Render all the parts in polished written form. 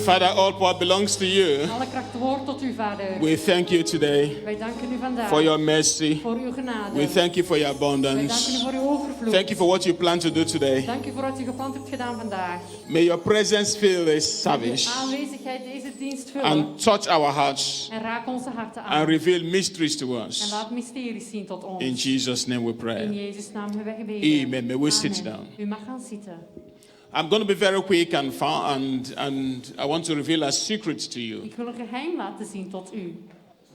Father, all power belongs to you. Alle kracht behoort tot u, Vader. We thank you today Wij danken u vandaag for your mercy. voor uw genade. We thank you for your Wij danken abundance. u voor uw overvloed. Thank you for what you plan to do today. Dank u voor wat u gepland hebt gedaan vandaag. May your presence fill this service Uw aanwezigheid deze dienst vullen. and touch our hearts En raak onze harten aan. and reveal mysteries to En us. laat mysteries zien tot ons. In Jesus' name we In pray. Jezus' naam hebben wij gebeden. Amen. May we sit Amen. down. U mag gaan zitten. I'm going to be very quick and I want to reveal a secret to you. Ik wil een geheim laten zien tot u.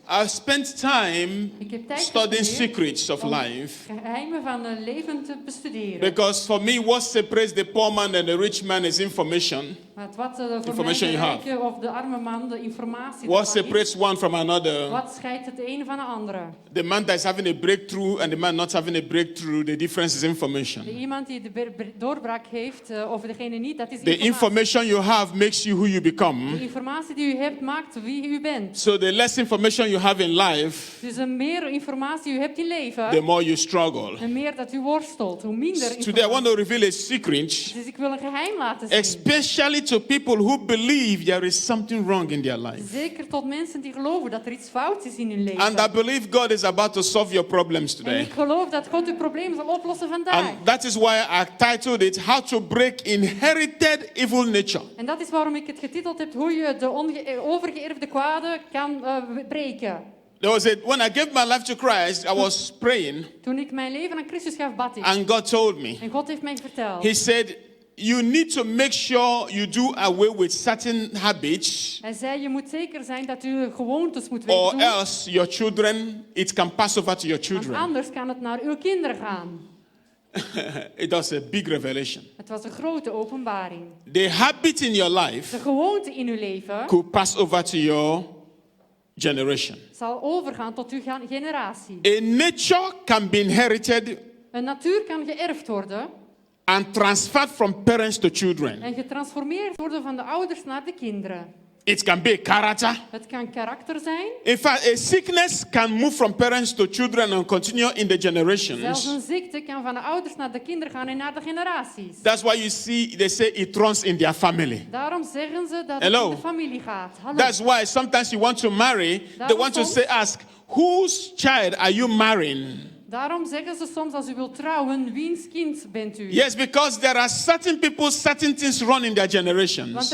I've spent time Ik heb tijd studying gespendeerd secrets of om life geheimen van het leven te bestuderen. because for me what separates the poor man and the rich man is information. Maar wat voor mij Information de you have. rijke of de arme man de informatie What ervan is. separates one from another? Wat scheidt het ene van de andere? The man that is having a breakthrough and the man not having a breakthrough, the difference is De information. iemand die de doorbraak heeft of degene niet, dat is The information you have makes you who you De become. informatie die u hebt maakt wie u bent. So the less information you have in life, Dus hoe meer informatie u hebt in leven, the more you struggle. en meer dat u worstelt, hoe minder Today I informatie. want to reveal a secret, Dus ik wil een geheim laten zien. especially to people who believe there is something wrong in their life. Zeker tot mensen die geloven dat er iets fout is in hun leven. And I believe God is about to solve your problems En today. ik geloof dat God uw probleem zal oplossen vandaag. And that is why I titled it How to Break Inherited Evil Nature. En dat is waarom ik het getiteld heb, hoe je de overgeërfde kwade kan breken. When I gave my life to Christ, I was praying Toen ik mijn leven aan Christus gaf, bad ik. and God told me, En God heeft mij verteld. He said, you need to make sure you do away with certain habits Hij zei, je moet zeker zijn dat u gewoontes moet or wegdoen. else your children, it can pass over to your Want children. anders kan het naar uw kinderen gaan. It was a big revelation. Het was een grote openbaring. The habit in your life De gewoonte in uw leven could pass over to your generation. zal overgaan tot uw generatie. A nature can be inherited Een natuur kan geërfd worden and transferred from parents to children. en getransformeerd worden van de ouders naar de kinderen. It can be a character. Het kan karakter zijn. In fact, a sickness can move from parents to children and continue in the Zelfs generations. een ziekte kan van de ouders naar de kinderen gaan en naar de generaties. That's why you see, they say it runs in their family. Daarom zeggen ze dat Hello. het in de familie gaat. Hallo. That's why sometimes you want to marry, they want to say, ask, whose child are you marrying? Daarom zeggen ze soms als u wilt trouwen, wiens kind bent u? Yes, because there are certain people, certain things run in their Want generations.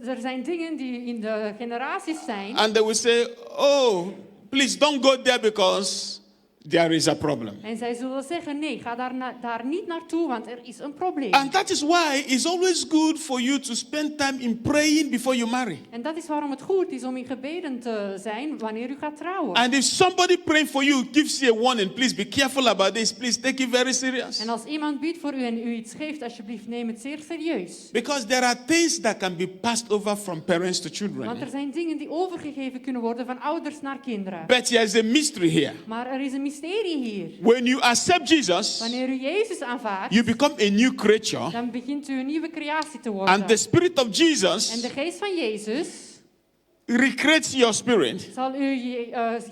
er zijn dingen die in de generaties zijn. And they will say, oh, please don't go there because there is a problem. En zij zullen zeggen, nee, ga daar niet naartoe, want er is een probleem. And that is why it's always good for you to spend time in praying before you marry. En dat is waarom het goed is om in gebeden te zijn wanneer u gaat trouwen. And if somebody praying for you gives you a warning, please be careful about this. Please take it very serious. En als iemand bidt voor u en u iets geeft, alsjeblieft neem het zeer serieus. Because there are things that can be passed over from parents to Want children. er zijn dingen die overgegeven kunnen worden van ouders naar kinderen. But there's a mystery here. Maar er is een mysterie hier. When you accept Jesus, Wanneer u Jezus aanvaardt, you become a new creature. dan begint u een nieuwe creatie te worden. And the Spirit of En Jesus de geest van Jezus recreates your spirit. zal uw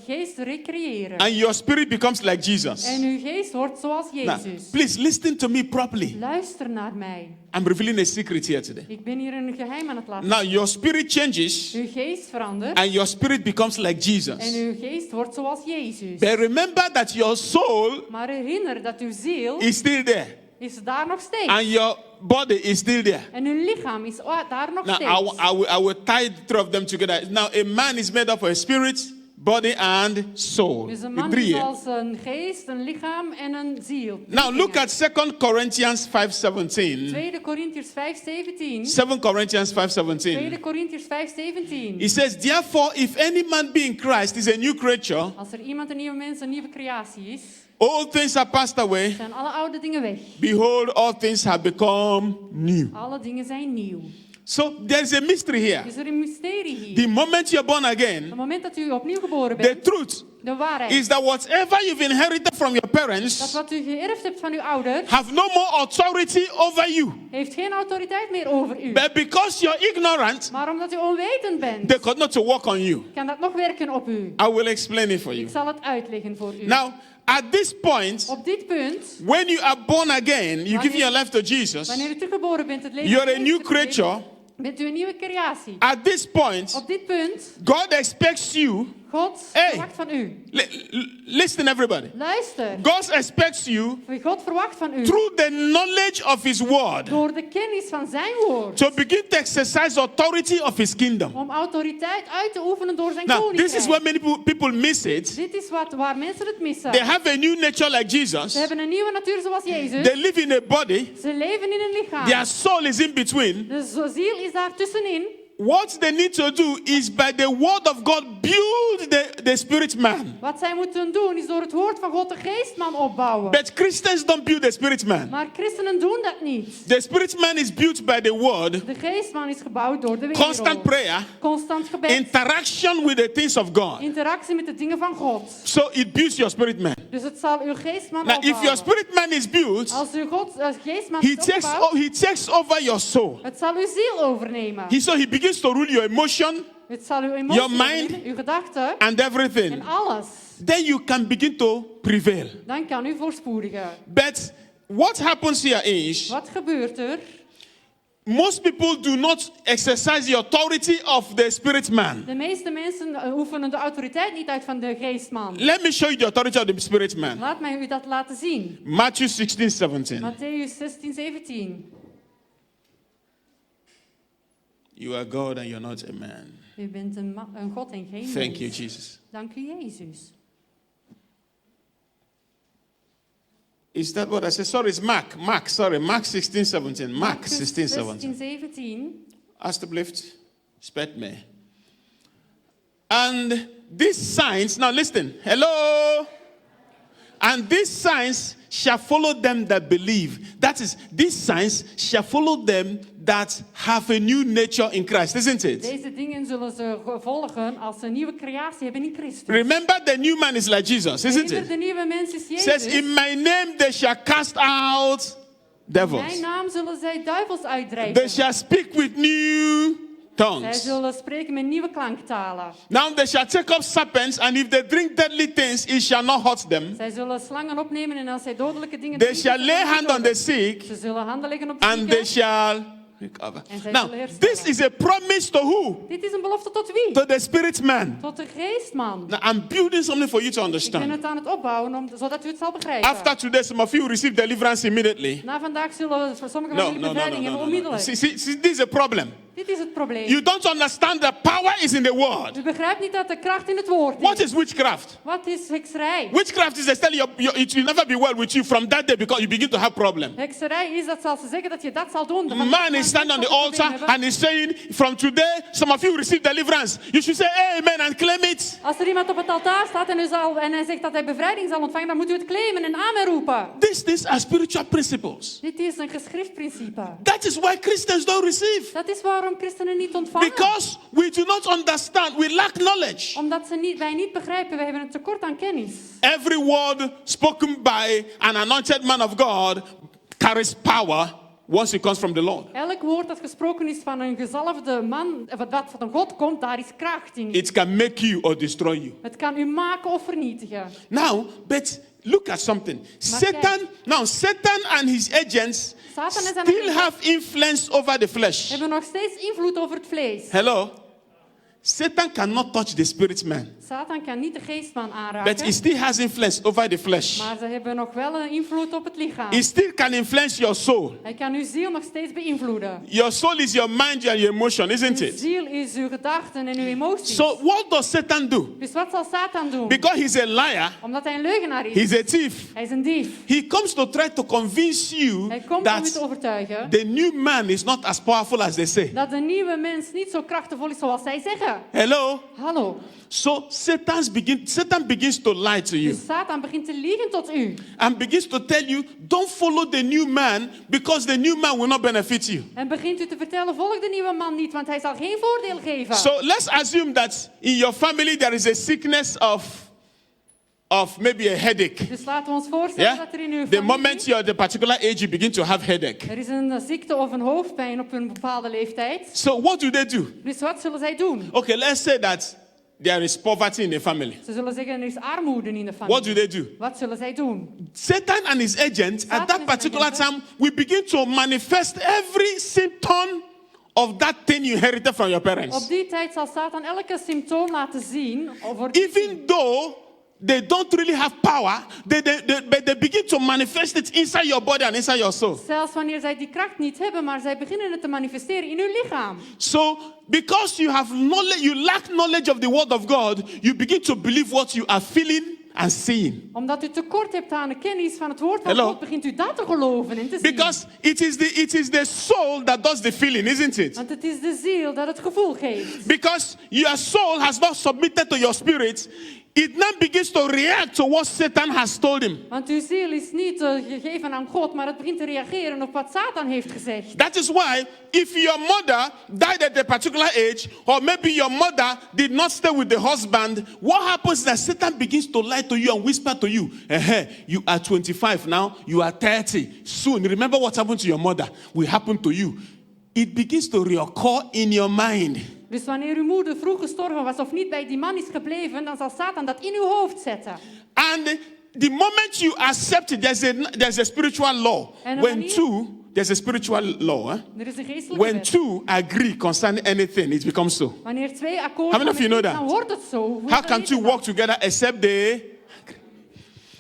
geest recreëren. And your spirit becomes like Jesus. En uw geest wordt zoals Now, Jezus. please listen to me properly. Luister naar mij. I'm revealing a secret here today. Ik ben hier een geheim aan het laten. Now, your spirit changes Uw geest verandert and your spirit becomes like en Jesus. uw geest wordt zoals Jezus. But remember that your soul Maar herinner dat uw ziel is still there is daar nog steeds. and your body is still there. En uw lichaam is daar nog Now, steeds. I will tie the three of them together. Now, a man is made up of a spirit, body, and soul. Dus een The man three. is als een geest, een lichaam en een ziel. Now, look at 2 Corinthians 5:17. 2 Korintiërs 5:17. 7 Corinthians 5:17. 2 Korintiërs 5:17. It says, therefore, if any man be in Christ, is a new creature. Als er iemand, een nieuwe mens, een nieuwe creatie is, All things are passed away. zijn alle oude dingen weg. Behold, all things have become new. Alle dingen zijn nieuw. So there's a mystery here. Is er een mysterie hier? The moment you're born Op again, het moment dat u opnieuw geboren the bent, truth de waarheid, is that whatever you've inherited from your dat parents wat u geërfd hebt van uw ouders, have no more authority over you. heeft geen autoriteit meer over u. But because you're ignorant, Maar omdat u onwetend bent, they could not to work on you. kan dat nog werken op u. I will explain it for you. Ik zal het uitleggen voor u. Now, at this point, Op dit punt, when you are born again, you give your life to Jesus, wanneer u teruggeboren bent, het leven you're a van new Jezus gegeven, creature. Bent u een nieuwe creatie? At this point, Op dit punt, God expects you. God Hey. verwacht van u. Listen, everybody. Luister. God expects you God verwacht van u. through the knowledge of His word Door de kennis van zijn woord. to begin to exercise authority of His kingdom. Om autoriteit uit te oefenen door zijn Now, koninkrijk. this is where many people miss it. Dit is waar mensen het missen. They have a new nature like Jesus. Ze hebben een nieuwe natuur zoals Jezus. They live in a body. Ze leven in een lichaam. Their soul is in between. De ziel is daar tussenin. What they need to do is by the word of God build the spirit man. Wat zij moeten doen is door het woord van God de geestman opbouwen. But Christians don't build the spirit man. Maar christenen doen dat niet. The spirit man is built by the word, De geestman is gebouwd door de wereld. constant prayer, Constant gebed. interaction with the things of God. Interactie met de dingen van God. So it builds your spirit man. Dus het zal uw geestman Now, opbouwen. if your spirit man is built, Als uw geestman he is opgebouwd, he takes over your soul. het zal uw ziel overnemen. He begins to rule your emotion Het zal uw emoties your mind overnemen, uw gedachten and everything. en alles. Then you can begin to prevail. Dan kan u voorspoedigen. But what happens here is, Wat gebeurt er? most people do not exercise the authority of the spirit man. De meeste mensen oefenen de autoriteit niet uit van de geestman. Let me show you the authority of the spirit man. Laat mij u dat laten zien. Matthew 16:17. Matthäus 16, 17. You are God and you're not a man. U bent een God en geen mens. Thank you, Jesus. Dank u, Jezus. Is that what I said? Sorry, it's Mark. Mark 16:17. Mark 16:17. 17. Alsjeblieft, spet me. And these signs, now listen, hello. And these signs shall follow them that believe. That is, these signs shall follow them that have a new nature in Christ, isn't it? Deze dingen zullen ze volgen als ze een nieuwe creatie hebben in Christus. Remember, the new man is like Jesus, isn't Herinner, it? de nieuwe mens is Jezus. Says, in my name they shall cast out In mijn devils. naam zullen zij duivels uitdrijven. They shall speak with new Zij tongues. zullen spreken met nieuwe klanktalen. Now they shall take up serpents, and if they drink deadly things, it shall not hurt them. Zij zullen slangen opnemen en als zij dodelijke dingen They drinken, shall zullen lay zij hand on the doden. sick, Ze zullen handen leggen op de and they zieken. shall recover. En zij Now, zullen herstellen. this is a promise to who? Dit is een belofte tot wie? To the spirit man. Tot de geestman. Now, I'm building something for you to Ik ben understand. het aan het opbouwen zodat u het zal begrijpen. After today, some of you will receive deliverance immediately. Na vandaag zullen voor sommigen van No, jullie no, no, no, bevrijding hebben no, no. onmiddellijk. See, this is a problem. Dit is het probleem. You don't understand the power is in the word. U begrijpt niet dat de kracht in het woord What is. is witchcraft? Wat is hekserij? Witchcraft is they tell you it will never be well with you from that day because you begin to have problem. Hekserij is dat als ze zeggen dat je dat zal doen. dan Man is standing on the altar and is saying, from today, some of you receive deliverance. You should say amen and claim it. Als er iemand op het altaar staat en hij zegt dat hij bevrijding zal ontvangen, dan moet u het claimen en amen roepen. These are spiritual principles. Dit is een geschriftprincipe. That is why Christians don't receive. Dat is waarom christenen niet ontvangen. Because we do not understand. We lack knowledge. Omdat wij niet begrijpen, wij hebben een tekort aan kennis. Every word spoken by an anointed man of God carries power once it comes from the Lord. Elk woord dat gesproken is van een gezalfde man, dat van God komt, daar is kracht in. It can make you or destroy you. Het kan u maken of vernietigen. Now, but look at something. Satan and his agents Satan en zijn still agenten have influence over the flesh. hebben nog steeds invloed over het vlees. Hello? Satan cannot touch the spirit man, Satan kan niet de geestman but aanraken, he still has influence over the flesh. maar ze hebben nog wel een invloed op het lichaam. He still can influence your soul. Hij kan uw ziel nog steeds beïnvloeden. Your soul is your mind and your emotion, isn't Uw it? ziel is uw gedachten en uw emoties. So what does Satan do? Dus wat zal Satan doen? Because he's a liar, Omdat hij een leugenaar is. he's a thief. Hij is een dief. He comes to try to convince you Hij komt om u te that overtuigen the new man is not as powerful as they say. dat de nieuwe mens niet zo krachtig is zoals zij zeggen. Hello? Hallo. So Satan begins to lie to you Dus Satan begint te liegen tot u. and begins to tell you, don't follow the new man because the new man will not benefit you. En begint u te vertellen, volg de nieuwe man niet, want hij zal geen voordeel geven. So let's assume that in your family there is a sickness of maybe a headache. Dus laten we ons voorstellen Yeah? dat er in uw The familie... moment you're at a particular age, you begin to have headache. Er is een ziekte of een hoofdpijn op een bepaalde leeftijd. So what do they do? Dus wat zullen zij doen? Okay, let's say that there is poverty in the family. Ze zullen zeggen, er is armoede in de familie. What do they do? Wat zullen zij doen? Satan and his agents at Satan that and his particular agents. time will begin to manifest every symptom of that thing you inherited from your Op parents. die tijd zal Satan elke symptoom laten zien. Even though they don't really have power, but they begin to manifest it inside your body and inside your soul. Zelfs wanneer zij die kracht niet hebben, maar zij beginnen het te manifesteren in uw lichaam. So, because you have knowledge, you lack knowledge of the word of God, you begin to believe what you are feeling and seeing. Omdat u tekort hebt aan de kennis van het woord van Hello? God, begint u dat te geloven en te zien. Because it is the soul that does the feeling, isn't it? Want het is de ziel dat het gevoel geeft. Because your soul has not submitted to your spirit, it now begins to react to what Satan has told him. Want uw ziel is niet gegeven aan God, maar het begint te reageren op wat Satan heeft gezegd. That is why if your mother died at a particular age, or maybe your mother did not stay with the husband, what happens is that Satan begins to lie to you and whisper to you, you are 25 now, you are 30. Soon, remember what happened to your mother will happen to you. It begins to reoccur in your mind. Dus wanneer uw moeder vroeg gestorven was of niet bij die man is gebleven, dan zal Satan dat in uw hoofd zetten. And the moment you accept it, there's a spiritual law. There's a spiritual law. Er is een geestelijke When wet. two agree concerning anything, it becomes so. Wanneer twee How akkoord many gaan of you met know iets, that? dan wordt het zo. How can two work together except they agree?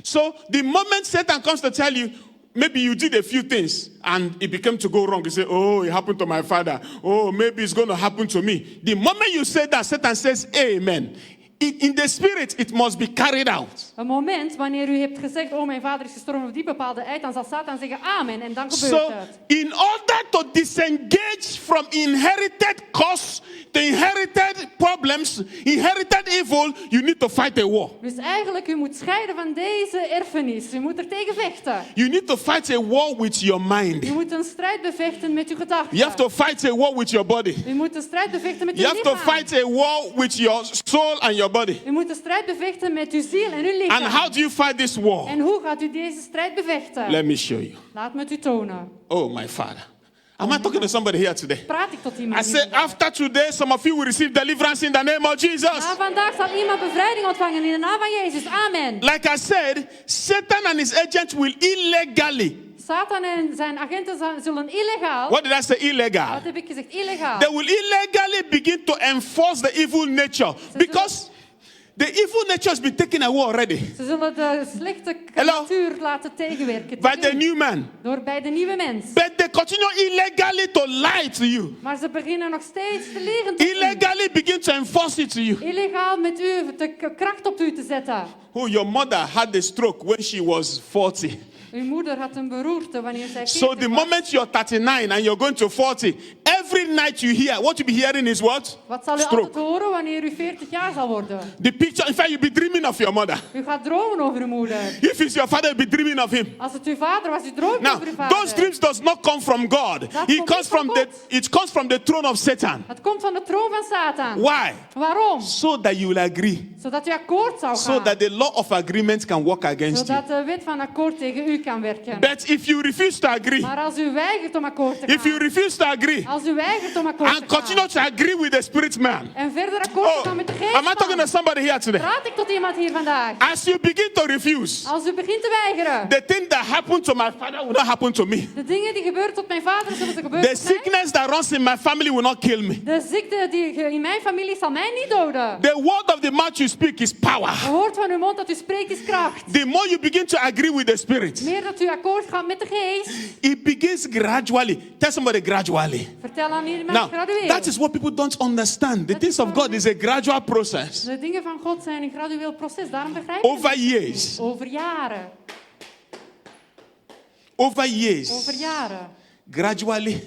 So the moment Satan comes to tell you, maybe you did a few things and it became to go wrong. You say, oh, it happened to my father. Oh, maybe it's going to happen to me. The moment you say that, Satan says, amen. In the spirit, it must be carried out. Een moment wanneer u hebt gezegd, oh mijn vader is gestorven op die bepaalde tijd, dan zal Satan zeggen amen en dan gebeurt So, het. in order to disengage from inherited costs, the inherited problems, inherited evil, you need to fight a war. Dus eigenlijk, u moet scheiden van deze erfenis. U moet er tegen vechten. You need to fight a war with your mind. U moet een strijd bevechten met uw gedachten. You have to fight a war with your body. U moet een strijd bevechten met You uw have to lichaam. fight a war with your soul and your body. U moet een strijd bevechten met uw ziel en uw lichaam. And how do you fight this war? En hoe gaat u deze strijd bevechten? Let me show you. Laat me het u tonen. Oh, my Father. Am I talking to somebody here today? Praat ik tot I iemand say, hier vandaag? after today, some of you will receive deliverance in the name of Jesus. Na vandaag zal iemand bevrijding ontvangen in de naam van Jezus. Amen. Like I said, Satan and his agents will illegally. Satan en zijn agenten zullen illegaal... What did I say? Illegal. Wat heb ik gezegd? Illegaal. They will illegally begin to enforce the evil nature because the evil nature has been taken away already Ze zullen de slechte Hello? natuur laten tegenwerken. by tegen the u. new man. Door bij de nieuwe mens. But they continue illegally to lie to you. Maar ze beginnen nog steeds te liegen tot u. Illegally begin to enforce it to you. Illegaal met u de kracht op u te zetten. Oh, your mother had a stroke when she was 40. Uw moeder had een beroerte wanneer zij 40 So the was. moment you're 39 and you're going to 40, every night you hear, what you'll be hearing is what? Wat zal u altijd Stroke. horen wanneer u 40 jaar zal worden? The picture, in fact, you'll be dreaming of your mother. U gaat dromen over uw moeder. If it's your father, you'll be dreaming of him. Als het uw vader was, u droomt Now, over uw vader. those dreams does not come from God. It comes from the throne of Satan. Het komt van de troon van Satan. Why? Waarom? So that you will agree. Zodat u akkoord zou gaan. So that the law of agreement can work against you. Zodat de wet van akkoord tegen u kan werken. But if you refuse to agree, Maar als u weigert om akkoord te gaan. if you refuse to agree, Als u weigert om akkoord and te gaan. continue to agree with the spirit man, En verder akkoord te gaan met de geest. am I talking to somebody here today? Praat ik tot iemand hier vandaag. As you begin to refuse, Als u begint te weigeren. the thing that happened to my father will not happen to me. De dingen die gebeuren tot mijn vader zullen ze gebeuren The tot mij. sickness that runs in my family will not kill me. De ziekte die in mijn familie zal mij niet doden. The word of the mouth you speak is power. Het woord van uw mond dat u spreekt is kracht. The more you begin to agree with the spirit, Meer dat u akkoord gaat met de geest. it begins gradually. Tell somebody gradually. Vertel aan iemand Now, gradueel. that is what people don't understand. The things of God is a gradual process De dingen van God zijn een gradueel proces. Daarom begrijp je over het. years. Over jaren. Over years. Over jaren. Gradually.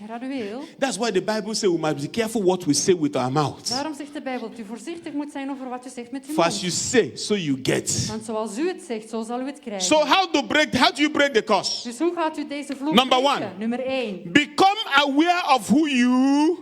Gradueel. That's why the Bible says we must be careful what we say with our mouth. Daarom zegt de Bijbel dat u voorzichtig moet zijn over wat u zegt met uw For as you mond. say, so you get. Want zoals u het zegt, zo zal u het krijgen. So how do you break the curse? Dus hoe gaat u deze vloek Number breken? 1. Nummer 1. Become aware of who you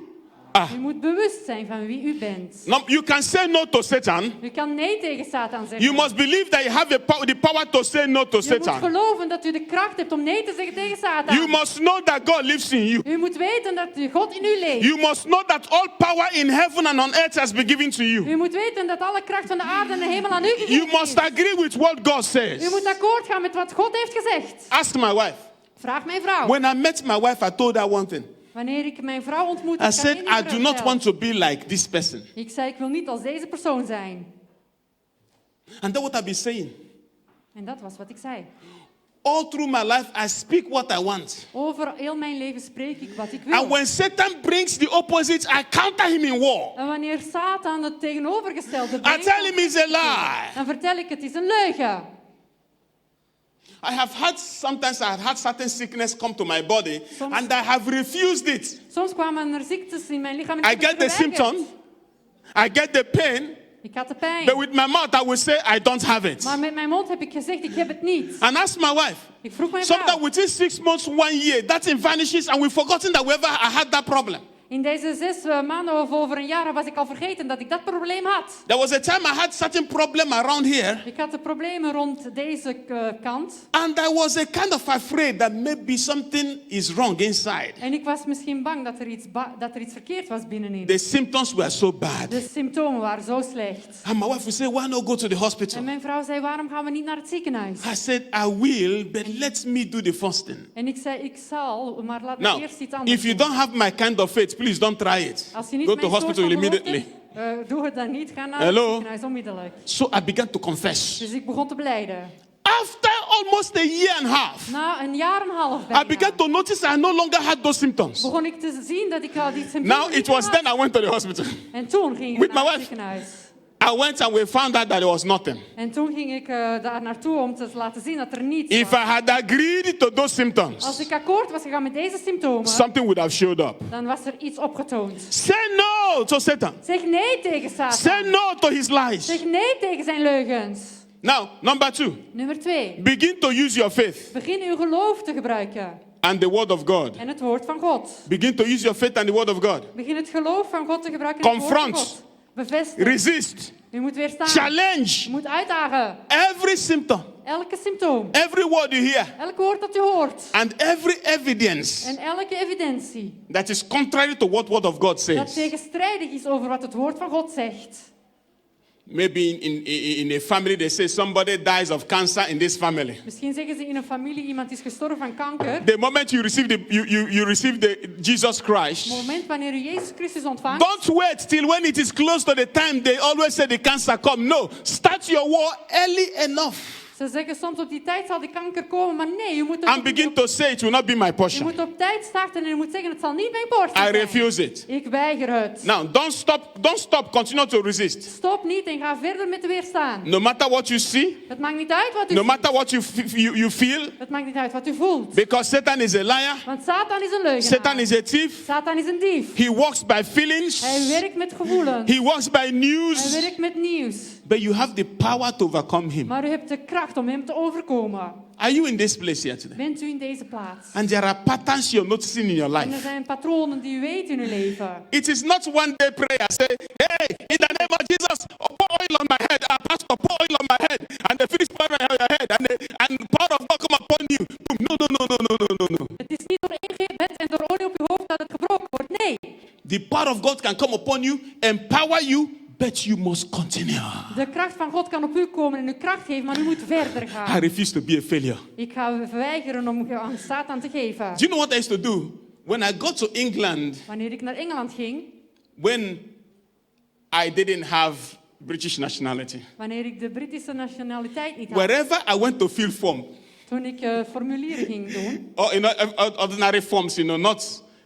are. U moet bewust zijn van wie u bent. You can say no to Satan. U kan nee tegen Satan zeggen. You must believe that you have the power to say no to Je moet Satan. geloven dat u de kracht hebt om nee te zeggen tegen Satan. You must know that God lives in you. U moet weten dat God in u leeft. You must know that all power in heaven and on earth has been given to you. U moet weten dat alle kracht van de aarde en de hemel aan u gegeven You must is. agree with what God U says. moet akkoord gaan met wat God heeft gezegd. Ask my wife. Vraag mijn vrouw. When I met my wife, I told her one thing. Wanneer ik mijn vrouw ontmoette, I said, I do not want to be like this person. Ik zei, ik wil niet als deze persoon zijn. And that's what I've been saying. En dat was wat ik zei. All through my life, I speak what I want. Over heel mijn leven spreek ik wat ik wil. And when Satan brings the opposite, I counter him in war. En wanneer Satan het tegenovergestelde I brengt, tell him it's a lie. dan vertel ik het is een leugen. Sometimes I have had certain sickness come to my body, Soms- and I have refused it. Soms kwamen er ziektes in mijn lichaam en I ik heb get het the geweigerd. symptom, I get the pain, Ik had de pijn. but with my mouth I will say I don't have it. Maar met mijn mond heb ik gezegd, ik heb het niet. And ask my wife. Ik vroeg mijn Sometimes vrouw. within 6 months, 1 year, that thing vanishes, and we've forgotten that we ever had that problem. In deze 6 maanden of over een jaar was ik al vergeten dat ik dat probleem had. There was a time I had certain problem around here, Ik had de problemen rond deze kant. and I was a kind of afraid that maybe something is wrong inside. En ik was misschien bang dat er iets verkeerd was binnenin. The symptoms were so bad. De symptomen waren zo slecht. And my wife would say, why not go to the En hospital? mijn vrouw zei, waarom gaan we niet naar het ziekenhuis? I said, I will, but let me do the first thing. En ik zei, ik zal, maar laat me Now, eerst iets anders if you doen. don't have my kind of faith, please don't try it. Als je niet Go to mijn soort hospital van geloof immediately. hebt, doe het dan niet. Ga naar Hello? het ziekenhuis onmiddellijk. So I began to confess. Dus ik begon te belijden. After almost a year and a half, Na een jaar en een half I bijna, began to notice I no longer had those symptoms. begon ik te zien dat ik al die symptomen Now niet it was had. then I went to the hospital. En toen ging ik with naar my het wife. ziekenhuis. I went and we found out that there was nothing. En toen ging ik daar naartoe om te laten zien dat er niets If I was. had agreed to those Als symptoms, ik akkoord was gegaan met deze symptomen, something would have showed up. dan was er iets opgetoond. Say no to Satan. Zeg nee tegen Satan. Say no to his lies. Zeg nee tegen zijn leugens. Now, number 2, Nummer 2. begin to use your faith Begin uw geloof te gebruiken. and the word of God. En het woord van God. Begin to use your faith and the word of God. Begin het geloof van God te gebruiken. En het woord Confront. van God. Bevestig. Resist. U moet weerstaan. Challenge Je moet uitdagen. every symptom, Elke symptoom. every word you hear, Elk woord dat u hoort. and every evidence En elke evidentie. that is contrary to what word of God Dat says. tegenstrijdig is over wat het woord van God zegt. Maybe in a family they say somebody dies of cancer in this family. Misschien zeggen ze in een familie iemand is gestorven van kanker. The moment you receive the Jesus Op Christ, het moment wanneer u Jezus Christus ontvangt. don't wait till when it is close to the time they always say the cancer come. No, start your war early enough Ze zeggen soms op die tijd zal de kanker komen. Maar nee, je moet, and begin to say it will not be my je portion. moet op tijd starten en je moet zeggen het zal niet mijn portie I zijn. refuse it. Ik weiger het. Now, don't stop, continue to resist. Stop niet en ga verder met weerstaan. No matter what you see, Het maakt niet uit wat u no ziet. matter what you feel, Het maakt niet uit wat u voelt. because Satan is a liar, Want Satan is een leugenaar. Satan is a thief, Satan is een dief. he works by feelings, Hij werkt met gevoelens. he works by Hij news, werkt met nieuws. but you have the power to overcome him. Maar u hebt de kracht om hem te overkomen. Are you in this place here today? Bent u in deze plaats? And there are patterns you're noticing in your En er life. zijn patronen die u weet in uw leven. It is not one day prayer. Say, hey, in the name of Jesus, pour oil on my head. Pastor, pour oil on my head. And the finish pouring on your head. And the power of God come upon you. Boom. No. Het is niet door één gebed en door olie op uw hoofd dat het gebroken wordt. Nee. The power of God can come upon you, empower you, but you must continue. De kracht van God kan op u komen en u kracht geven, maar u moet verder I gaan. refuse to be a failure. Ik ga weigeren om aan Satan te geven. Do you know what I used to do? When I got to England, Wanneer ik naar Engeland ging, when I didn't have British nationality, wanneer ik de Britse nationaliteit niet had, wherever I went to fill form, toen ik formulieren ging doen, or ordinary forms,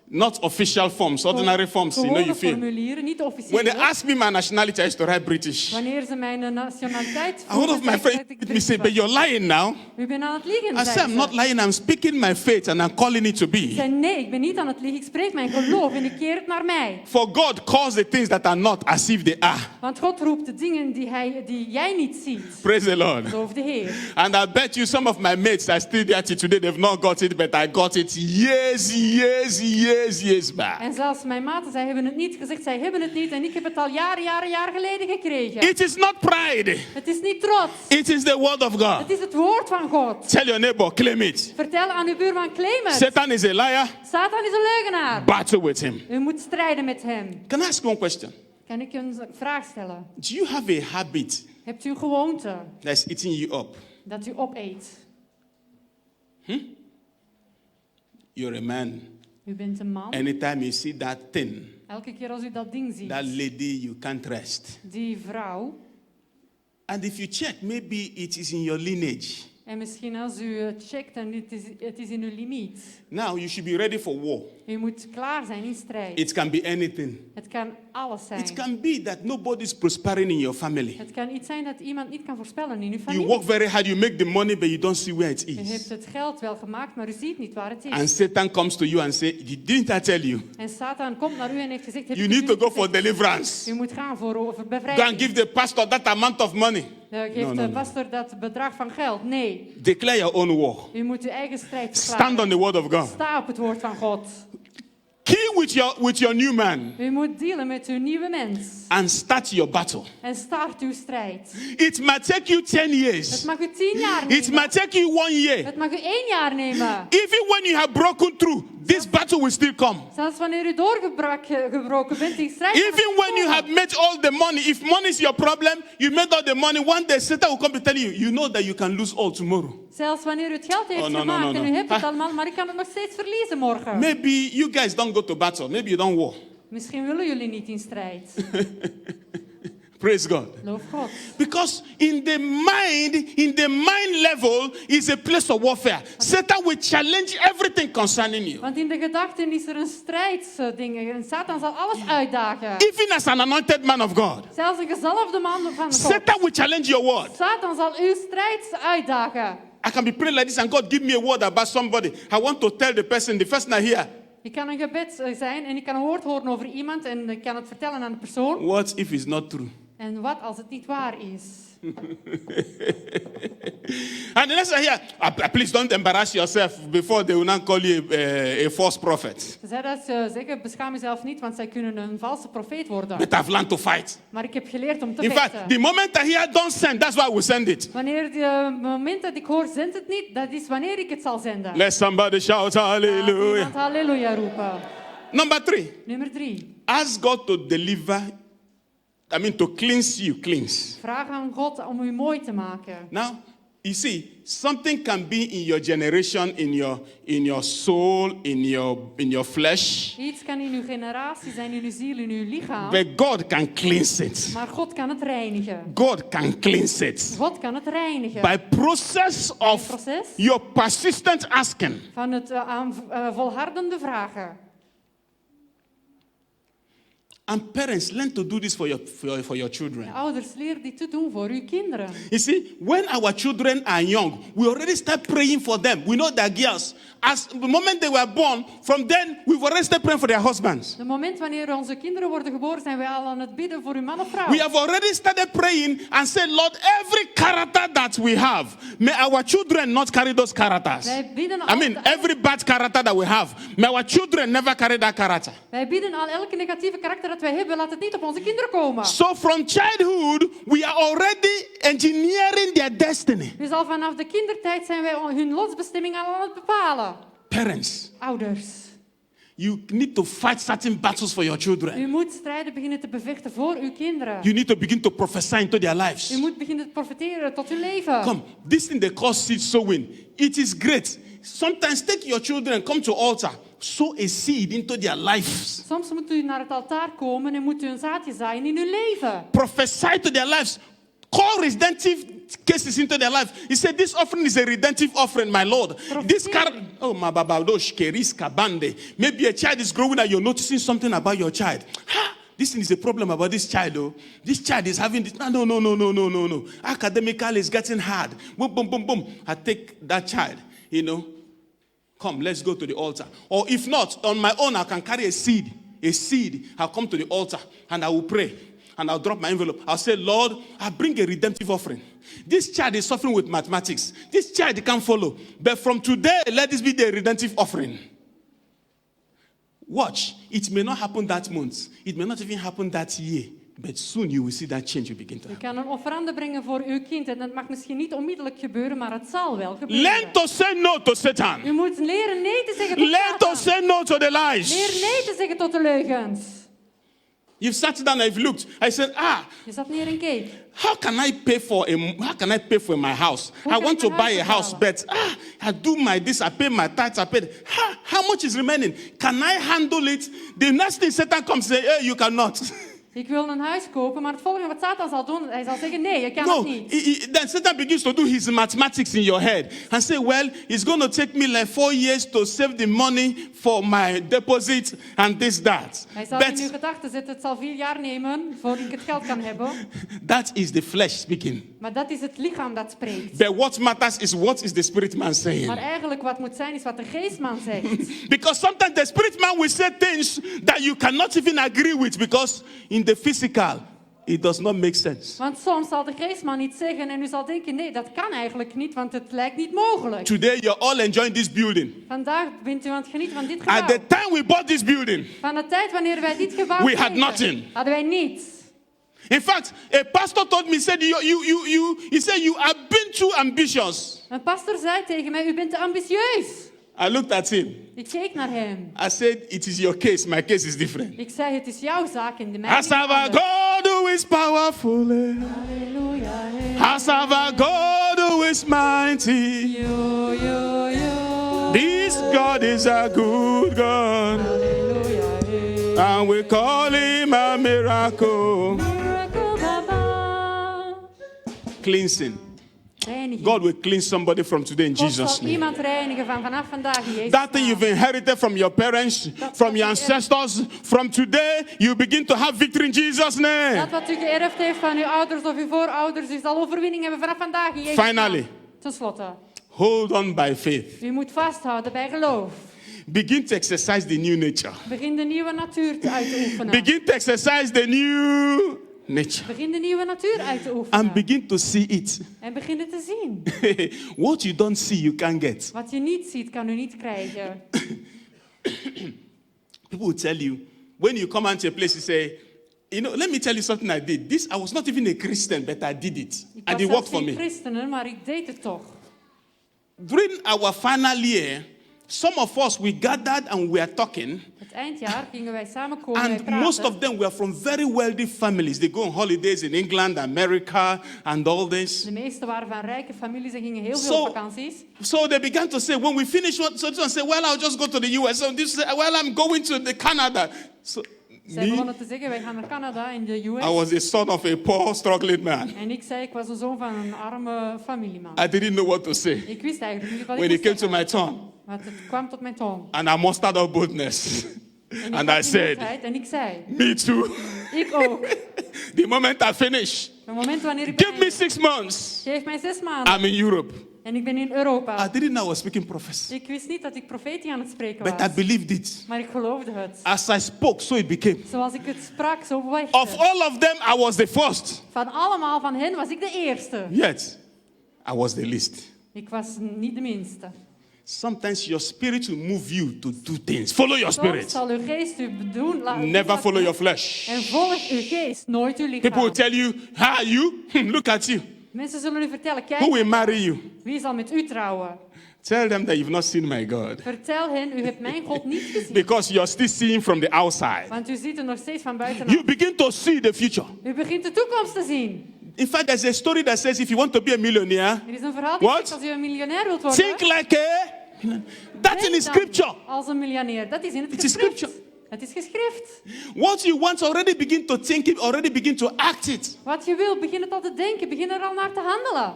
not official forms, ordinary forms, you gewone fill. formulieren, niet When they officieel. asked me my nationality, I used to write British. Wanneer ze mijn nationaliteit And one of my friends ik me say, but you're lying now. U bent aan het liegen, I said, zei I'm ze. not lying, I'm speaking my faith and I'm calling it to Ik be. zei, nee, ik ben niet aan het liegen. Ik spreek mijn geloof en ik keer het naar mij. For God calls the things that are not as if they are. Want God roept de dingen die jij niet ziet. Praise the Lord. Geloof de Heer. And I bet you some of my mates are still there till today. They've not got it, but I got it years back. En zelfs mijn maten, zij hebben het niet gezegd. Zij hebben het niet en ik heb het al jaren geleden gekregen. It is not pride. Het is niet trots. It is the word of God. Het is het woord van God. Tell your neighbor, claim it. Vertel aan uw buurman, claim het. Satan is a liar. Satan is een leugenaar. Battle with him. U moet strijden met hem. Can I ask you one question? Kan ik u een vraag stellen? Do you have a habit Hebt u een gewoonte that's eating you up? dat u opeet? You're a man. U bent een man. Anytime you see that thing, Elke keer als u dat ding ziet, that lady, you can't rest. die vrouw. And if you check, maybe it is in your lineage. En misschien als u het checkt en het is in uw limiet. Now you should be ready for war. U moet klaar zijn in strijd. It can be anything. Het kan alles zijn. It can be that nobody is prospering in your family. Het kan iets zijn dat iemand niet kan voorspellen in uw You familie. work very hard, you make the money, but you don't see where it U heeft is. het geld wel gemaakt, maar u ziet niet waar het is. And Satan comes to you and says, didn't I tell you? En Satan komt naar u en heeft gezegd, heb You ik u need to niet go for gezegd? deliverance. U moet gaan voor Go and bevrijding. give the pastor that amount of money. Geeft de pastor dat bedrag van geld? Nee. Declare your own war. U moet uw eigen strijd Stand verklaren. on the word of God. Sta op het woord van God. Key with your new man U moet dealen met uw nieuwe mens. and start your battle. En start uw strijd. It might take you 10 Het years. mag u 10 jaar It nemen. might take you 1 year. Het mag u 1 jaar nemen. Even when you have broken through, this battle will still come. Zelfs wanneer u doorgebroken bent, die strijd mag Even niet when you komen. have made all the money, if money is your problem, you made all the money, one day Satan will come to tell you, you know that you can lose all tomorrow. Zelfs wanneer u het geld heeft Oh, no, gemaakt no, no, en no. u hebt het Ah. allemaal, maar u kan het nog steeds verliezen morgen. Maybe you guys don't go to battle. Maybe you don't war. Misschien willen jullie niet in strijd. Praise God. Loof God. Because in the mind level is a place of warfare. Satan will challenge everything concerning you. Want in de gedachten is er een strijdsding. En Satan zal alles uitdagen. Even as an anointed man of God, Zelfs een gezalfde man van God. Satan will challenge your word. Satan zal uw strijd uitdagen. I can be praying like this and God give me a word about somebody. I want to tell the person, the first I hear, Je kan een gebed zijn en ik kan een woord horen over iemand en ik kan het vertellen aan de persoon. what if it's not true? En wat als het niet waar is? And the next I hear, please don't embarrass yourself before they will not call you a false prophet. Ze zei dat ze zeggen, beschaam jezelf niet, want zij kunnen een valse profeet worden. But I've learned to fight. Maar ik heb geleerd om te In fact, vechten. the moment I hear don't send, that's why we send it. Wanneer het moment dat ik hoor, zend het niet, dat is wanneer ik het zal zenden. Let somebody shout Laat hallelujah. iemand halleluja roepen. Number 3, Nummer 3. ask God to deliver, to cleanse you, cleanse. Vraag aan God om u mooi te maken. Now, you see, something can be in your generation, in your soul, in your flesh, Iets kan in uw generatie zijn, in uw ziel, in uw lichaam. but God can cleanse it. Maar God kan het reinigen. God can cleanse it. God kan het reinigen. By process of proces your persistent asking. van het volhardende vragen. And parents, learn to do this for your children. Ouders, leer dit te doen voor uw kinderen. You see, when our children are young, we already start praying for them. We know they're girls. As the moment they were born, from then we've already started praying for their husbands. De moment wanneer onze kinderen worden geboren, zijn wij al aan het bidden voor uw man of vrouw. We have already started praying and said, Lord, every character that we have, may our children not carry those characters. Wij bidden al, Every bad character that we have, may our children never carry that character. wij bidden al elke negatieve karakter dat wij hebben, laat het niet op onze kinderen komen. So from childhood, we are already engineering their destiny. Dus al vanaf de kindertijd zijn wij hun lotsbestemming al aan het bepalen. Parents, Ouders, you need to fight certain battles for your children. u moet strijden beginnen te bevechten voor uw kinderen. You need to begin to prophesy into their lives. U moet beginnen te profiteren tot uw leven. Come, this thing they call seed sowing. It is great. Sometimes take your children, come to altar, sow a seed into their lives. Soms moet u naar het altaar komen en moet u een zaadje zaaien in uw leven. Prophesy to their lives. Call redemptive cases into their life. He said, this offering is a redemptive offering, my Lord. This maybe a child is growing and you're noticing something about your child. This thing is a problem about this child, though. This child is having this. No. Academically, it's getting hard. Boom, boom, boom, boom. I take that child, Come, let's go to the altar. Or if not, on my own, I can carry a seed. A seed. I'll come to the altar and I will pray. And I'll drop my envelope. I'll say, Lord, I bring a redemptive offering. This child is suffering with mathematics. This child can't follow. But from today, let this be the redemptive offering. Watch. It may not happen that month. It may not even happen that year. But soon you will see that change will begin to U happen. kan een offerande brengen voor uw kind en dat mag misschien niet onmiddellijk gebeuren, maar het zal wel gebeuren. Learn to say no to Satan. U moet leren nee te zeggen tot Learn to Satan. say no to the lies. Leer nee te zeggen tot de leugens. You've sat down and you've looked. I said, Je zat neer en keek. how can I pay for my house? Hoe I kan want ik to mijn buy a huis house, betalen? but I do my this, I pay my tithes, I pay. How much is remaining? Can I handle it? The next thing Satan comes and say, hey, you cannot. Ik wil een huis kopen, maar het volgende wat Satan zal doen, hij zal zeggen nee, je kan No, het niet. then Satan begins to do his mathematics in your head and say, well, it's going to take me like 4 years to save the money for my deposit and this, that. Hij zal in uw But gedachten zitten, het zal 4 jaar nemen voordat ik het geld kan hebben. that is the flesh speaking. Maar dat is het lichaam dat spreekt. But what matters is what is the spirit man saying. Maar eigenlijk wat moet zijn, is wat de geestman zegt. Because sometimes the spirit man will say things that you cannot even agree with because in the physical, it does not make sense. Want soms zal de geestman iets zeggen en u zal denken, nee, dat kan eigenlijk niet, want het lijkt niet mogelijk. Today, you're all enjoying this building. Vandaag bent u aan het genieten van dit At gebouw. the time we bought this building, Van de tijd wanneer wij dit gebouw We had kregen, nothing. hadden wij niets. in fact, a pastor told me, said, he said, you have been too ambitious. Een pastor zei tegen mij, u bent te ambitieus. I looked at him. Ik keek naar hem. I said, it is your case. My case is different. Ik zei, het is jouw zaak en de mijne As is our anders. God who is powerful, Halleluja, as our God who is mighty, yo, yo, yo. this God is a good God, Halleluja, and we call him a miracle. Miracle Baba. Cleansing. Reiniging. God will cleanse somebody from today in God Jesus' zal name. iemand reinigen vanaf vandaag in Jezus' That thing naam. you've inherited from your parents, from your ancestors, from today, you begin to have victory in Jesus' name. Dat wat u geërfd heeft van uw ouders of uw voorouders, u zal overwinning hebben vanaf vandaag in Jezus' Finally. naam. Ten slotte, Hold on by faith. u moet vasthouden bij geloof. Begin to exercise the new nature. Begin de nieuwe natuur uit te oefenen. Begin to exercise the new nature. Begin de nieuwe natuur uit te oefenen. And begin to see it. En begin het te zien. What you don't see, you can't get. Wat je niet ziet, kan u niet krijgen. People will tell you, when you come into a place, you say, let me tell you something I did. I was not even a Christian, but I did it. Ik And was it worked zelfs for geen me. christenen, maar ik deed het toch. During our final year, some of us, we gathered and we were talking. Het eindjaar gingen wij samenkomen en And praten. most of them were from very wealthy families. They go on holidays in England, America, and all this. De meeste waren van rijke families en gingen heel veel vakanties. So they began to say, when we finish, so say, well, I'll just go to the US. So this, well, I'm going to the Canada. So Zij me, begonnen te zeggen, wij gaan naar Canada in de US. I was a son of a poor, struggling man. En ik zei, ik was een zoon van een arme familieman. I didn't know what to say. Ik wist eigenlijk niet wat When ik it moest came to zeggen. my turn, Want het kwam tot mijn tong. and I mustered up boldness. En ik And had I die said, moedheid en ik zei, me too. ik ook. The moment I finish, Op het moment wanneer ik give me ben, 6 months. geef mij 6 maanden. I'm in Europe. En ik ben in Europa. I didn't know I was speaking prophecy, Ik wist niet dat ik profetie aan het spreken but I was. believed it. Maar ik geloofde het. As I spoke, so it became. Zoals ik het sprak, zo werd Of het. all of them, I was the first. Van allemaal van hen was ik de eerste. Yet, I was the least. Ik was niet de minste. Sometimes your spirit will move you to do things. Follow your Soms spirit. zal uw geest u doen laten. Never follow your flesh. En volg uw geest, nooit uw People will lichaam. tell you, how are you? Look at you. Mensen zullen u vertellen, Who kijk, will marry you? wie zal met u trouwen? Tell them that you've not seen my God. Vertel hen, u hebt mijn God niet gezien. Because you're still seeing from the outside. Want u ziet er nog steeds van buitenaf. You begin to see the future. U begint de toekomst te zien. In fact, there's a story that says if you want to be a millionaire, Er is een verhaal die What? zegt, als u een miljonair wilt worden, think like a... That's in the denk dan scripture. als een miljonair. Dat is in het It is geschrift. scripture. Het is geschrift. What you want, already begin to think it, already begin to act it. Wat je wil, begin het al te denken. Begin er al naar te handelen.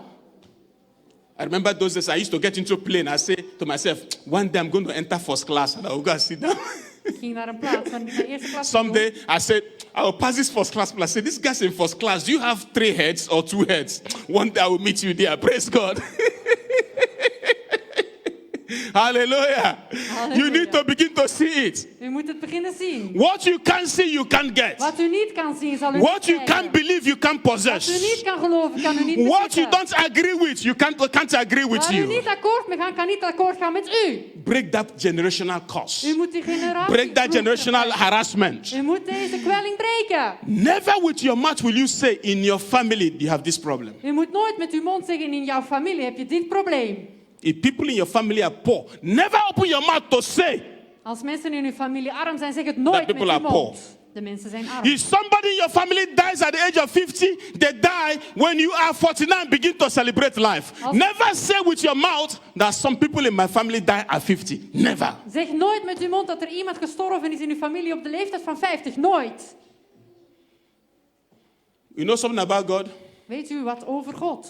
I remember those days I used to get into a plane. I say to myself, one day I'm going to enter first class and I'll go and sit down. Ik ging naar een plaats waar ik naar eerste klas Someday I said, I'll pass this first class place. I said, this guy's in first class. Do you have 3 heads or 2 heads? One day I will meet you there. Praise God. Hallelujah. You need to begin to see it. U moet het beginnen zien. What you can't see, you can't get. Wat u niet kan zien, zal u What niet you krijgen. can't believe, you can't Wat u possess. niet kan geloven, kan u niet What you bezitten. don't agree with, you can't agree with Waar u you. niet akkoord mee gaat, kan niet akkoord gaan met u. Break that generational curse. U moet die generatie Break that vloek generational verbreken. harassment. U moet deze kwelling breken. Never with your mouth will you say in your family you have this problem. U moet nooit met uw mond zeggen, in jouw familie heb je dit probleem. If people in your family are poor, never open your mouth to say Als mensen in uw familie arm zijn, zeg het nooit that met people uw are poor. mond. De mensen zijn arm. If somebody in your family dies at the age of 50, they die when you are 49, begin to celebrate life. Never say with your mouth that some people in my family die at 50. Never. Zeg nooit met uw mond dat er iemand gestorven is in uw familie op de leeftijd van 50. Nooit. You know something about God? Weet u wat over God?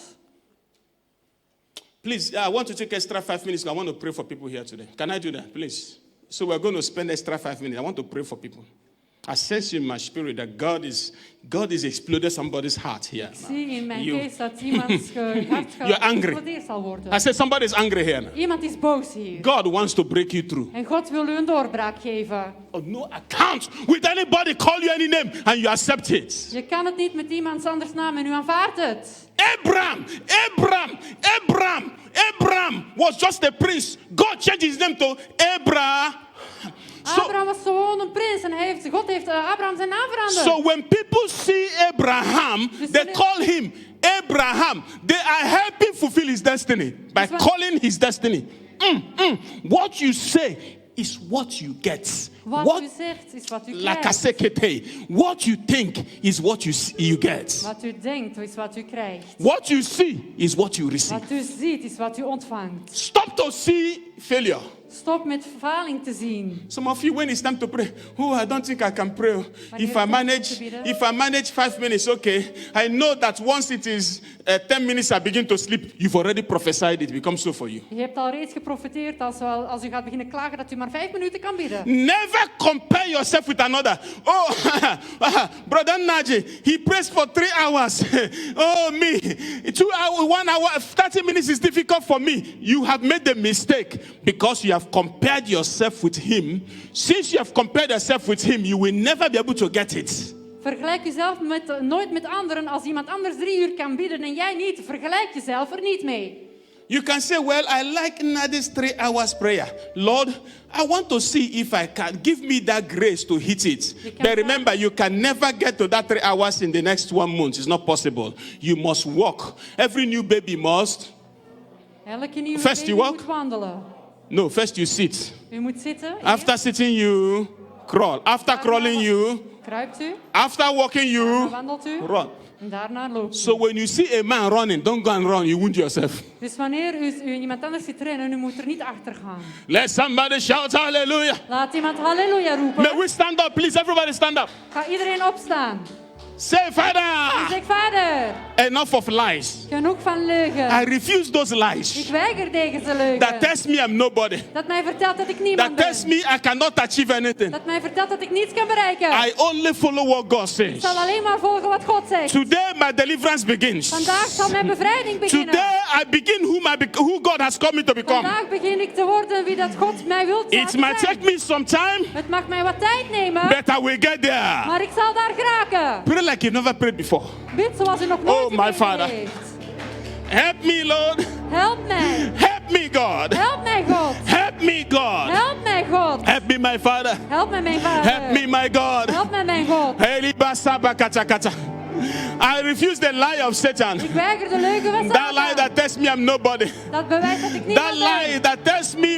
Please, I want to take extra 5 minutes. I want to pray for people here today. Can I do that, please? So we're going to spend extra 5 minutes. I want to pray for people. I sense in my spirit that God is exploding somebody's heart here. Ik zie in mijn geest dat iemands hart geëxplodeerd zal worden. I said somebody is angry here. Iemand is boos hier. God wants to break you through. En God wil u een doorbraak geven. Oh, no account with anybody call you any name and you accept it. Je kan het niet met iemands anders naam en u aanvaardt het. Abraham was just a prince. God changed his name to Abraham. Abraham was gewoon een prins en God heeft Abraham zijn naam veranderd. So when people see Abraham, they call him Abraham. They are helping fulfill his destiny by calling his destiny. What you say is what you get. Wat u zegt is wat u krijgt. What you think is what you get. Wat u denkt is wat u krijgt. What you see is what you receive. Wat u ziet is wat u ontvangt. Stop to see failure. Stop met faling te zien. Some of you, when it's time to pray, I don't think I can pray. If I manage 5 minutes, okay. I know that once it is 10 minutes, I begin to sleep. You've already prophesied it becomes so for you. Je hebt al reeds geprofeteerd als u gaat beginnen klagen dat u maar 5 minuten kan bidden. Never compare yourself with another. Oh, brother Naji, he prays for 3 hours. Oh, me, 2 hours, 1 hour, 30 minutes is difficult for me. You have made the mistake because you have compared yourself with him. Since you have compared yourself with him, you will never be able to get it. Vergelijk jezelf nooit met anderen. Als iemand anders 3 uur kan bidden en jij niet, vergelijk jezelf er niet mee. You can say, well, I like Nadi's 3 hours prayer. Lord, I want to see if I can. Give me that grace to hit it. But remember, you can never get to that 3 hours in the next 1 month. It's not possible. You must walk. Every new baby must. Elke nieuwe First baby you walk. moet wandelen. No, first you sit. U moet zitten. After sitting, you crawl. After crawling, you. Kruipt u. After walking, you Wandelt u. run. En daarna loopt u. So when you see a man running, don't go and run. You wound yourself. Dus wanneer u iemand anders ziet rennen, u moet er niet achter gaan. Let somebody shout hallelujah. Laat iemand halleluja roepen. May we stand up, please? Everybody stand up. Ga iedereen opstaan. Say, Father. Zeg, Vader. Enough of lies. Genoeg van leugen. I refuse those lies. Ik weiger deze leugen. That tells me I'm nobody. Dat mij vertelt dat ik niemand That ben. tells me I cannot achieve anything. Dat mij vertelt dat ik niets kan bereiken. I only follow what God Ik says. zal alleen maar volgen wat God zegt. Today my deliverance begins. Vandaag zal mijn bevrijding beginnen. Today I begin who God has called me to become. Vandaag begin ik te worden wie dat God mij wilt It laten might zijn. take me some time, Het mag mij wat tijd nemen, but I will get there. maar ik zal daar geraken. Pray like you've never prayed before. Bid zoals u nog nooit Oh, my gebeden Father. heeft. Help me, Lord. Help mij. Help me, God. Help mij, God. Help me, God. Help mij, God. Help me, my Father. Help mij, mijn Vader. Help me, my God. Help mij, mijn God. I refuse the lie of Satan. Ik weiger de leugen van That lie Satan. that tells me I'm nobody. Dat bewijst dat ik That niemand lie ben. that tells me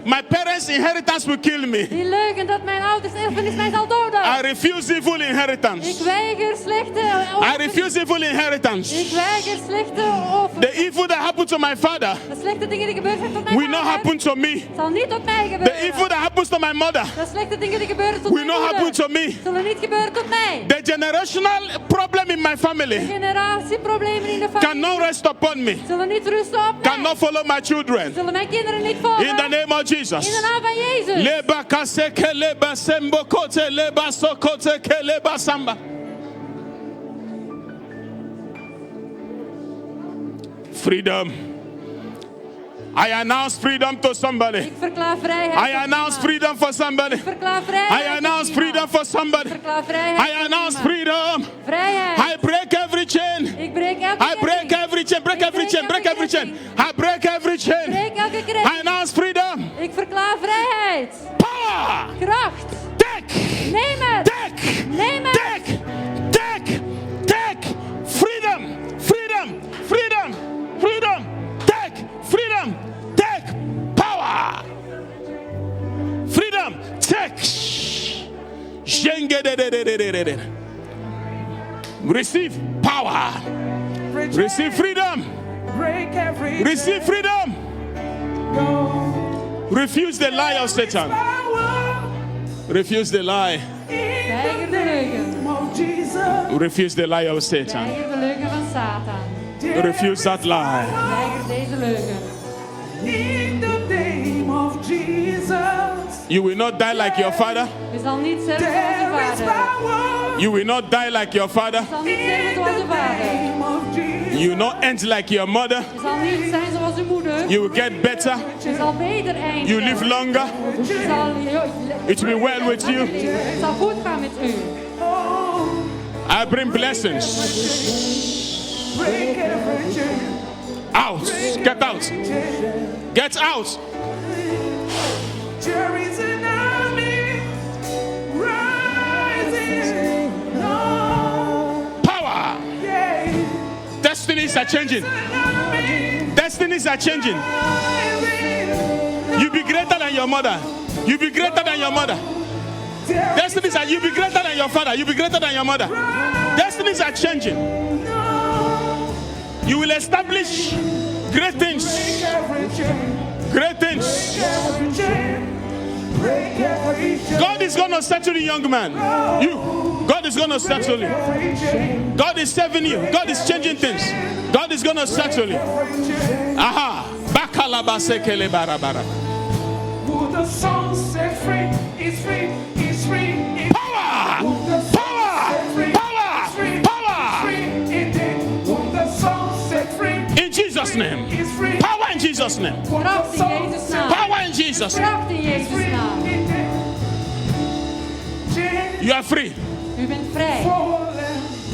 my parents' inheritance will kill me. Die leugen dat mijn ouders erfenis mij zal doden. I refuse evil Ik inheritance. weiger slechte I offers. refuse evil inheritance. Ik weiger slechte offers. The evil that happened to my father De slechte dingen die gebeurd zijn tot mijn will not vader, happen to me. zal niet tot mij The gebeuren. evil that happens to my mother De slechte dingen die gebeuren tot will mijn not happen moeder, to me. zullen niet gebeuren tot mij. The generational problem in my family Generatieproblemen in de familie cannot rest upon me. zullen niet rusten op mij. Cannot follow my children. Zullen mijn kinderen niet volgen. In the name of In Jesus. de naam van Jezus. Leba kaseke leba sembo kote leba sokote ke leba samba. Freedom. I announce freedom to somebody. Ik verklaar vrijheid. I voor announce iemand. freedom for somebody. Ik verklaar vrijheid. I announce voor freedom iemand. for somebody. Ik verklaar vrijheid. I voor announce iemand. freedom. Vrijheid. I break every chain. Ik breek elke I break ketting. every chain. Break Ik every breek chain. Break elke every chain. ketting. I break every chain. Breek elke I ketting. announce freedom. Ik verklaar vrijheid. Power. Kracht. Take. Neem het. Take. Neem het. Take. Take. Take. Freedom. Freedom. Freedom. Freedom. Take. Freedom. Take. Power. Freedom. Take. Jenge Receive power. Receive freedom. Receive freedom. Refuse the lie of Satan. Refuse the lie. Weiger de leugen. Refuse the lie of Satan. Weiger de leugen van Satan. Refuse that lie. Weiger deze leugen. In the name of Jesus. You will not die like your father. Je zal niet sterven zoals je There is vader. power You will not die like your father. Je zal niet sterven zoals je in the vader. name of Jesus. You will not end like your mother. Je zal niet zijn zoals je moeder. You will get better. Je zal beter eindigen. You live longer. Je zal, It will be well with you. Het zal goed gaan met u. Oh, I bring blessings. break every chain. Out. Get out. Get out. There is an army rising. No, Power. yeah. Destinies are changing. An army Destinies are changing. rising. You be greater than your mother. You be greater than your mother. There Destinies are, you be greater than your father. You be greater than your mother. Destinies are changing. no, You will establish great things. every chain. Great things. Every chain. Break every chain. God is going to settle you, young man. You. God is going to settle you. Every chain. God is saving you. God is changing things. God is going to settle you. Every chain. Aha. Bakalabasekele barabara. Who the Son set free is free, is free. Power! Who the Son Power! set free Power! is free, Power! is free indeed. Who the Son set free In Jesus' name. is free. Power in Jesus' name. Kracht in Jezus' naam. Power in Jesus' name. Kracht in Jezus' naam. You are free. U bent vrij.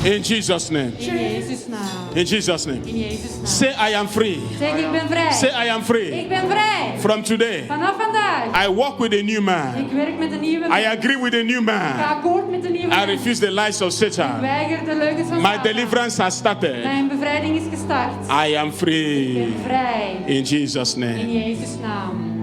In Jesus' name. In Jezus' naam. In Jesus' name. In Jezus' naam. Say, I am free. Zeg, ik ben vrij. Say, I am free. Ik ben vrij. From today, Vanaf vandaag. I walk with a new man. Ik werk met een nieuwe I man. agree with a new Ik ga man. akkoord met een nieuwe I man. refuse the lies of Satan. Weiger de leugens van My Satan. deliverance has started. Mijn bevrijding is gestart. I am Ik free. ben vrij. In Jesus' In name. Jezus' naam.